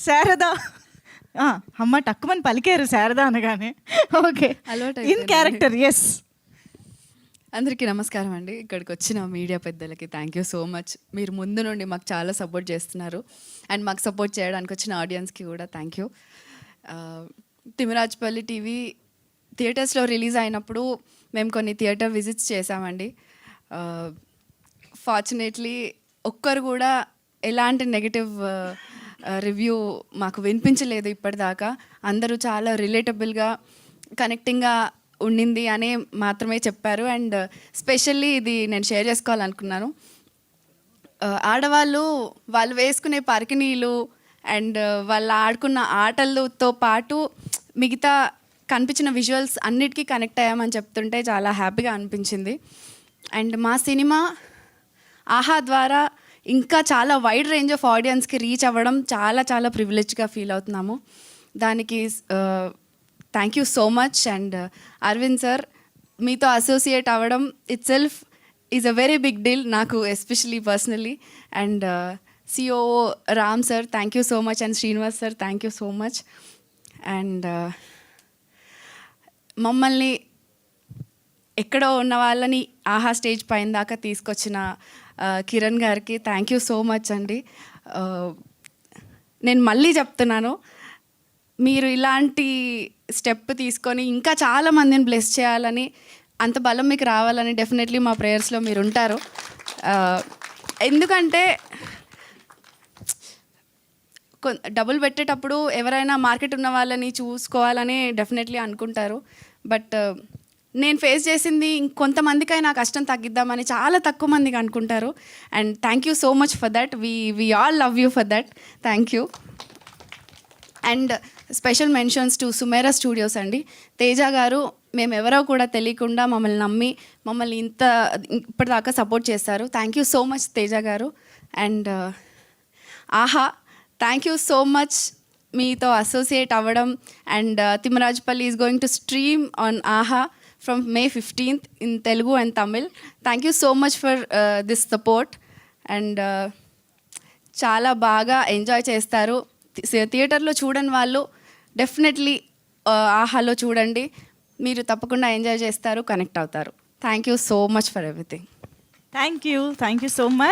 శారద. అమ్మ టక్కుమని పలికారు శారద అనగానే. Okay, in character. ఎస్. అందరికీ నమస్కారం అండి. ఇక్కడికి వచ్చిన మీడియా పెద్దలకి థ్యాంక్ యూ సో మచ్. మీరు ముందు నుండి మాకు చాలా సపోర్ట్ చేస్తున్నారు. అండ్ మాకు సపోర్ట్ చేయడానికి వచ్చిన ఆడియన్స్కి కూడా థ్యాంక్ యూ. తిమరాజ్పల్లి టీవీ థియేటర్స్లో రిలీజ్ అయినప్పుడు మేము కొన్ని థియేటర్ విజిట్స్ చేసామండి. ఫార్చునేట్లీ ఒక్కరు కూడా ఎలాంటి నెగటివ్ రివ్యూ మాకు వినిపించలేదు ఇప్పటిదాకా. అందరూ చాలా రిలేటబుల్గా కనెక్టింగ్గా ఉండింది అని మాత్రమే చెప్పారు. అండ్ స్పెషల్లీ ఇది నేను షేర్ చేసుకోవాలనుకున్నాను. ఆడవాళ్ళు వాళ్ళు వేసుకునే పరికిణీలు అండ్ వాళ్ళు ఆడుకున్న ఆటలతో పాటు మిగతా కనిపించిన విజువల్స్ అన్నిటికీ కనెక్ట్ అయ్యామని చెప్తుంటే చాలా హ్యాపీగా అనిపించింది. అండ్ మా సినిమా ఆహా ద్వారా ఇంకా చాలా వైడ్ రేంజ్ ఆఫ్ ఆడియన్స్కి రీచ్ అవ్వడం చాలా చాలా ప్రివిలేజ్గా ఫీల్ అవుతున్నాము. దానికి thank you so much. And Aravind sir, మీతో అసోసియేట్ అవ్వడం itself is a very big deal నాకు, especially personally. And COO Ram sir, thank you so much. And Srinivas sir, thank you so much. And మమ్మల్ని ఎక్కడో ఉన్న వాళ్ళని ఆహా స్టేజ్ పైన దాకా తీసుకొచ్చిన కిరణ్ గారికి థ్యాంక్ యూ సో మచ్ అండి. నేను మళ్ళీ చెప్తున్నాను, మీరు ఇలాంటి స్టెప్ తీసుకొని ఇంకా చాలామందిని బ్లెస్ చేయాలని, అంత బలం మీకు రావాలని డెఫినెట్లీ మా ప్రేయర్స్లో మీరు ఉంటారు. ఎందుకంటే డబ్బులు పెట్టేటప్పుడు ఎవరైనా మార్కెట్ ఉన్న వాళ్ళని చూసుకోవాలని డెఫినెట్లీ అనుకుంటారు. బట్ నేను ఫేస్ చేసింది ఇంకొంతమందికైనా కష్టం తగ్గిద్దామని చాలా తక్కువ మందికి అనుకుంటారు. And thank you so much for that. We all love you for that. Thank you. And special mentions to Sumera studios అండి. తేజ గారు మేము ఎవరో కూడా తెలియకుండా మమ్మల్ని నమ్మి మమ్మల్ని ఇప్పటిదాకా సపోర్ట్ చేస్తారు. Thank you so much Teja గారు. And Aha, thank you so much మీతో అసోసియేట్ అవ్వడం. And Thimmarajupalli is going to stream on Aha from May 15th in Telugu and Tamil. Thank you so much for this support. And చాలా బాగా enjoy చేస్తారు. థియేటర్లో చూడని వాళ్ళు definitely ఆహాలో చూడండి. మీరు తప్పకుండా ఎంజాయ్ చేస్తారు, కనెక్ట్ అవుతారు. Thank you so much for everything. Thank you so much.